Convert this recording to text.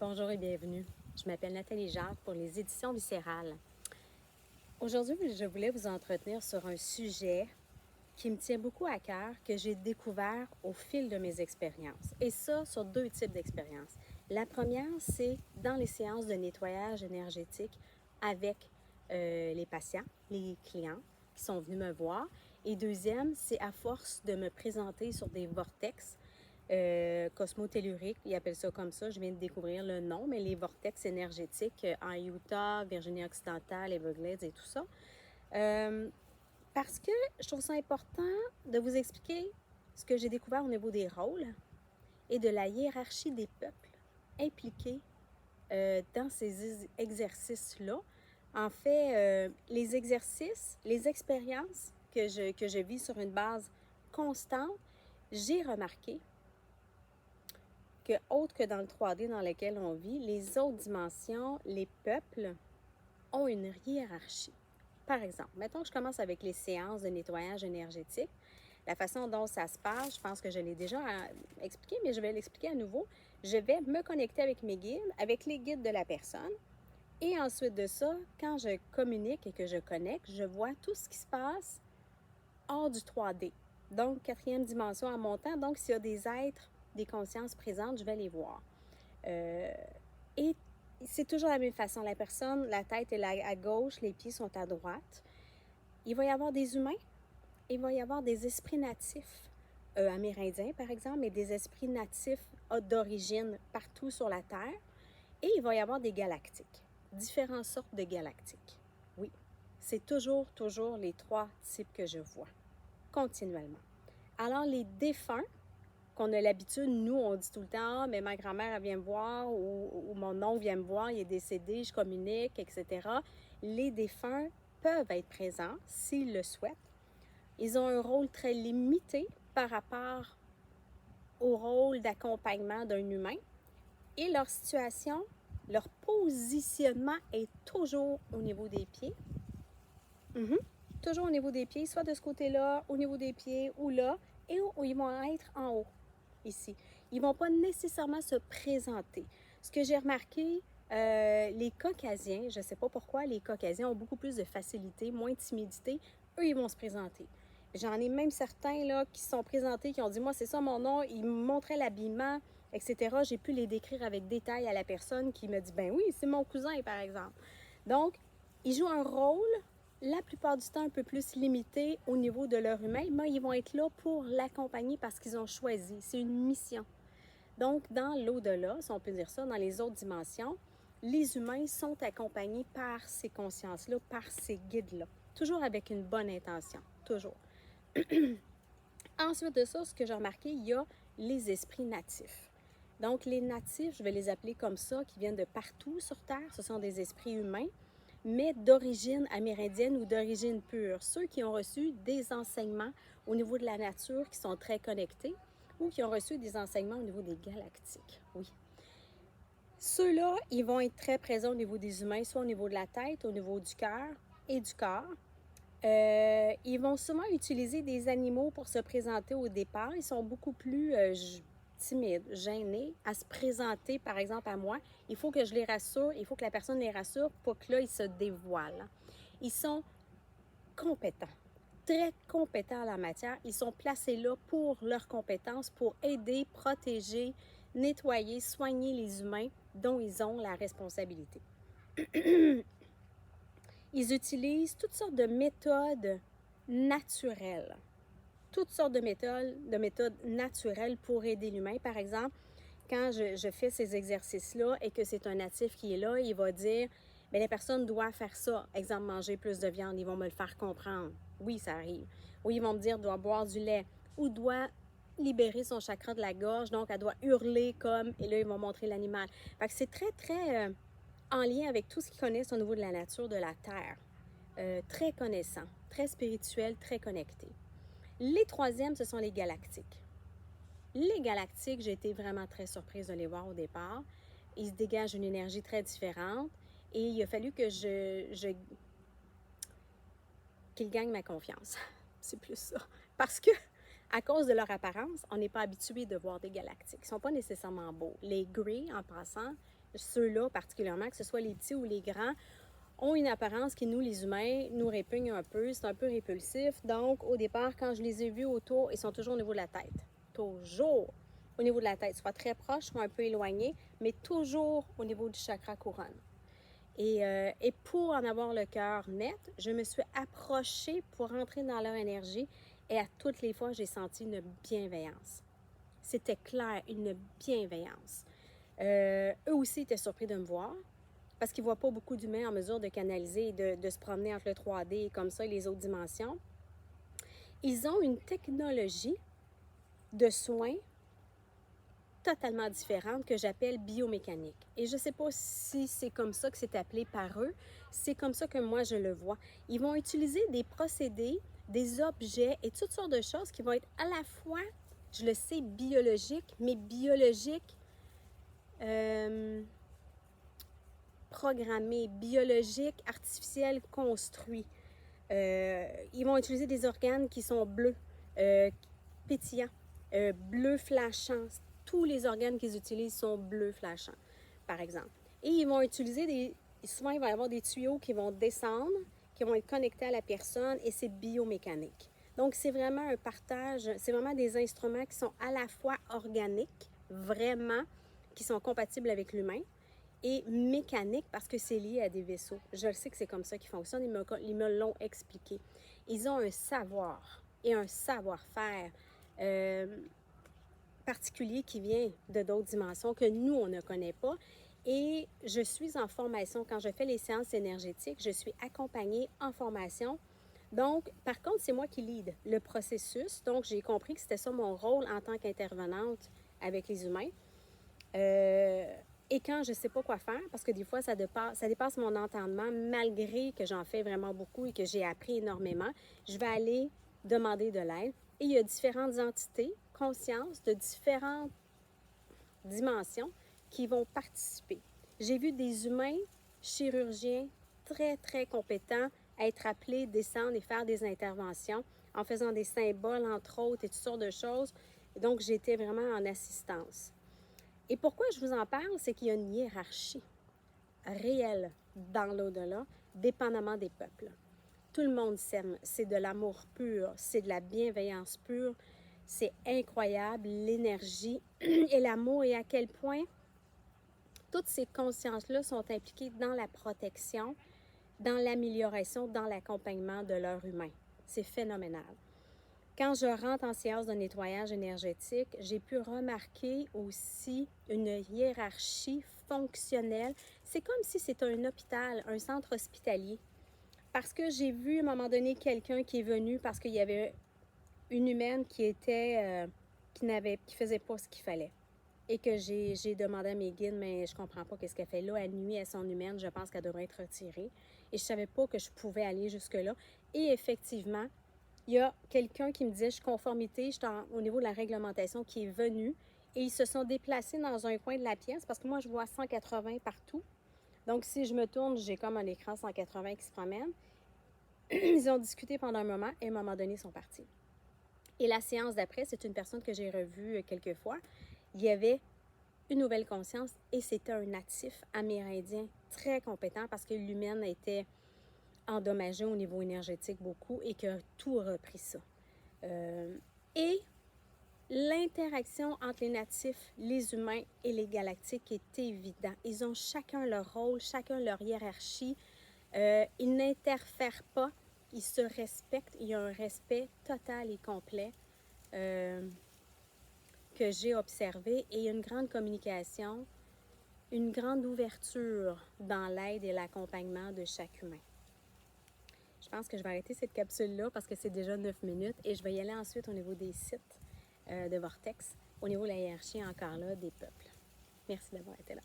Bonjour et bienvenue. Je m'appelle Nathalie Jacques pour les éditions Viscérales. Aujourd'hui, je voulais vous entretenir sur un sujet qui me tient beaucoup à cœur, que j'ai découvert au fil de mes expériences. Et ça, sur deux types d'expériences. La première, c'est dans les séances de nettoyage énergétique avec les patients, les clients qui sont venus me voir. Et deuxième, c'est à force de me présenter sur des vortex cosmotelluriques, ils appellent ça comme ça, je viens de découvrir le nom, mais les vortex énergétiques en Utah, Virginie-Occidentale, Everglades et tout ça. Parce que je trouve ça important de vous expliquer ce que j'ai découvert au niveau des rôles et de la hiérarchie des peuples impliqués dans ces exercices-là. En fait, les exercices, les expériences que je vis sur une base constante, j'ai remarqué que, autre que dans le 3D dans lequel on vit, les autres dimensions, les peuples ont une hiérarchie. Par exemple, mettons que je commence avec les séances de nettoyage énergétique. La façon dont ça se passe, je pense que je l'ai déjà expliqué, mais je vais l'expliquer à nouveau. Je vais me connecter avec mes guides, avec les guides de la personne. Et ensuite de ça, quand je communique et que je connecte, je vois tout ce qui se passe hors du 3D. Donc, quatrième dimension en montant. Donc, s'il y a des êtres, des consciences présentes, je vais les voir. Et c'est toujours la même façon. La personne, la tête est à gauche, les pieds sont à droite. Il va y avoir des humains, il va y avoir des esprits natifs amérindiens, par exemple, et des esprits natifs d'origine partout sur la Terre. Et il va y avoir des galactiques, différentes sortes de galactiques. Oui, c'est toujours les trois types que je vois, continuellement. Alors, les défunts, qu'on a l'habitude, nous, on dit tout le temps, mais ma grand-mère, elle vient me voir, ou mon oncle vient me voir, il est décédé, je communique, etc. Les défunts peuvent être présents s'ils le souhaitent. Ils ont un rôle très limité par rapport au rôle d'accompagnement d'un humain. Et leur situation, leur positionnement est toujours au niveau des pieds. Toujours au niveau des pieds, soit de ce côté-là, au niveau des pieds, ou là, et où ils vont être en haut, ici. Ils ne vont pas nécessairement se présenter. Ce que j'ai remarqué, les Caucasiens, je ne sais pas pourquoi, les Caucasiens ont beaucoup plus de facilité, moins de timidité. Eux, ils vont se présenter. J'en ai même certains là, qui se sont présentés, qui ont dit « Moi, c'est ça mon nom », ils me montraient l'habillement, etc. J'ai pu les décrire avec détail à la personne qui me dit « Ben oui, c'est mon cousin, par exemple ». Donc, ils jouent un rôle la plupart du temps un peu plus limité au niveau de leur humain, mais ils vont être là pour l'accompagner parce qu'ils ont choisi. C'est une mission. Donc, dans l'au-delà, si on peut dire ça, dans les autres dimensions, les humains sont accompagnés par ces consciences-là, par ces guides-là. Toujours avec une bonne intention. Toujours. Ensuite de ça, ce que j'ai remarqué, il y a les esprits natifs. Donc, les natifs, je vais les appeler comme ça, qui viennent de partout sur Terre. Ce sont des esprits humains, mais d'origine amérindienne ou d'origine pure. Ceux qui ont reçu des enseignements au niveau de la nature, qui sont très connectés, ou qui ont reçu des enseignements au niveau des galactiques. Oui. Ceux-là, ils vont être très présents au niveau des humains, soit au niveau de la tête, au niveau du cœur et du corps. Ils vont souvent utiliser des animaux pour se présenter au départ. Ils sont beaucoup plus timides, gênés à se présenter, par exemple, à moi. Il faut que je les rassure, il faut que la personne les rassure pour que là, ils se dévoilent. Ils sont compétents, très compétents en la matière. Ils sont placés là pour leurs compétences, pour aider, protéger, nettoyer, soigner les humains dont ils ont la responsabilité. Ils utilisent toutes sortes de méthodes naturelles. Toutes sortes de méthodes naturelles pour aider l'humain. Par exemple, quand je fais ces exercices-là et que c'est un natif qui est là, il va dire « Bien, la personne doit faire ça. » Exemple, manger plus de viande. Ils vont me le faire comprendre. Oui, ça arrive. Ou ils vont me dire « doit boire du lait. » Ou doit libérer son chakra de la gorge. Donc, elle doit hurler comme... Et là, ils vont montrer l'animal. Fait que c'est très, très... en lien avec tout ce qu'ils connaissent au niveau de la nature de la Terre. Très connaissants, très spirituels, très connectés. Les troisièmes, ce sont les galactiques. Les galactiques, j'ai été vraiment très surprise de les voir au départ. Ils se dégagent une énergie très différente et il a fallu que qu'ils gagnent ma confiance. C'est plus ça. Parce que, à cause de leur apparence, on n'est pas habitué de voir des galactiques. Ils ne sont pas nécessairement beaux. Les Greys, en passant, ceux-là particulièrement, que ce soit les petits ou les grands, ont une apparence qui, nous, les humains, nous répugne un peu. C'est un peu répulsif. Donc, au départ, quand je les ai vus autour, ils sont toujours au niveau de la tête. Toujours au niveau de la tête. Soit très proche, soit un peu éloigné, mais toujours au niveau du chakra couronne. Et pour en avoir le cœur net, je me suis approchée pour entrer dans leur énergie et à toutes les fois, j'ai senti une bienveillance. C'était clair, une bienveillance. Eux aussi étaient surpris de me voir parce qu'ils ne voient pas beaucoup d'humains en mesure de canaliser et de se promener entre le 3D comme ça et les autres dimensions. Ils ont une technologie de soins totalement différente que j'appelle biomécanique. Et je ne sais pas si c'est comme ça que c'est appelé par eux, c'est comme ça que moi je le vois. Ils vont utiliser des procédés, des objets et toutes sortes de choses qui vont être à la fois, je le sais, biologiques, mais biologiques programmés, biologiques, artificiels, construits. Ils vont utiliser des organes qui sont bleus, pétillants, bleus flashants. Tous les organes qu'ils utilisent sont bleus flashants, par exemple. Et ils vont utiliser souvent, il va y avoir des tuyaux qui vont descendre, qui vont être connectés à la personne et c'est biomécanique. Donc, c'est vraiment un partage, c'est vraiment des instruments qui sont à la fois organiques, vraiment, qui sont compatibles avec l'humain, et mécaniques parce que c'est lié à des vaisseaux. Je le sais que c'est comme ça qu'ils fonctionnent, ils me l'ont expliqué. Ils ont un savoir et un savoir-faire particulier qui vient de d'autres dimensions que nous, on ne connaît pas. Et je suis en formation. Quand je fais les séances énergétiques, je suis accompagnée en formation. Donc, par contre, c'est moi qui lead le processus. Donc, j'ai compris que c'était ça mon rôle en tant qu'intervenante avec les humains. Et quand je ne sais pas quoi faire, parce que des fois, ça dépasse mon entendement, malgré que j'en fais vraiment beaucoup et que j'ai appris énormément, je vais aller demander de l'aide. Et il y a différentes entités, consciences de différentes dimensions qui vont participer. J'ai vu des humains chirurgiens très, très compétents être appelés, descendre et faire des interventions en faisant des symboles, entre autres, et toutes sortes de choses. Donc, j'étais vraiment en assistance. Et pourquoi je vous en parle, c'est qu'il y a une hiérarchie réelle dans l'au-delà, dépendamment des peuples. Tout le monde s'aime, c'est de l'amour pur, c'est de la bienveillance pure, c'est incroyable, l'énergie et l'amour et à quel point toutes ces consciences-là sont impliquées dans la protection, dans l'amélioration, dans l'accompagnement de l'être humain. C'est phénoménal. Quand je rentre en séance de nettoyage énergétique, j'ai pu remarquer aussi une hiérarchie fonctionnelle. C'est comme si c'était un hôpital, un centre hospitalier. Parce que j'ai vu à un moment donné quelqu'un qui est venu parce qu'il y avait une humaine qui faisait pas ce qu'il fallait. Et que j'ai demandé à mes guides, mais je comprends pas qu'est-ce qu'elle fait là. Elle nuit à son humaine, je pense qu'elle devrait être retirée. Et je savais pas que je pouvais aller jusque-là. Et effectivement, il y a quelqu'un qui me disait, je suis conformité, au niveau de la réglementation, qui est venu. Et ils se sont déplacés dans un coin de la pièce parce que moi, je vois 180 partout. Donc, si je me tourne, j'ai comme un écran 180 qui se promène. Ils ont discuté pendant un moment et à un moment donné, ils sont partis. Et la séance d'après, c'est une personne que j'ai revue quelques fois. Il y avait une nouvelle conscience et c'était un natif amérindien très compétent parce que l'humaine était endommagée au niveau énergétique beaucoup et que tout a repris ça. Et l'interaction entre les natifs, les humains et les galactiques est évidente. Ils ont chacun leur rôle, chacun leur hiérarchie. Ils n'interfèrent pas, ils se respectent. Il y a un respect total et complet que j'ai observé et il y a une grande communication, une grande ouverture dans l'aide et l'accompagnement de chaque humain. Je pense que je vais arrêter cette capsule-là parce que c'est déjà 9 minutes et je vais y aller ensuite au niveau des sites de Vortex, au niveau de la hiérarchie encore là des peuples. Merci d'avoir été là.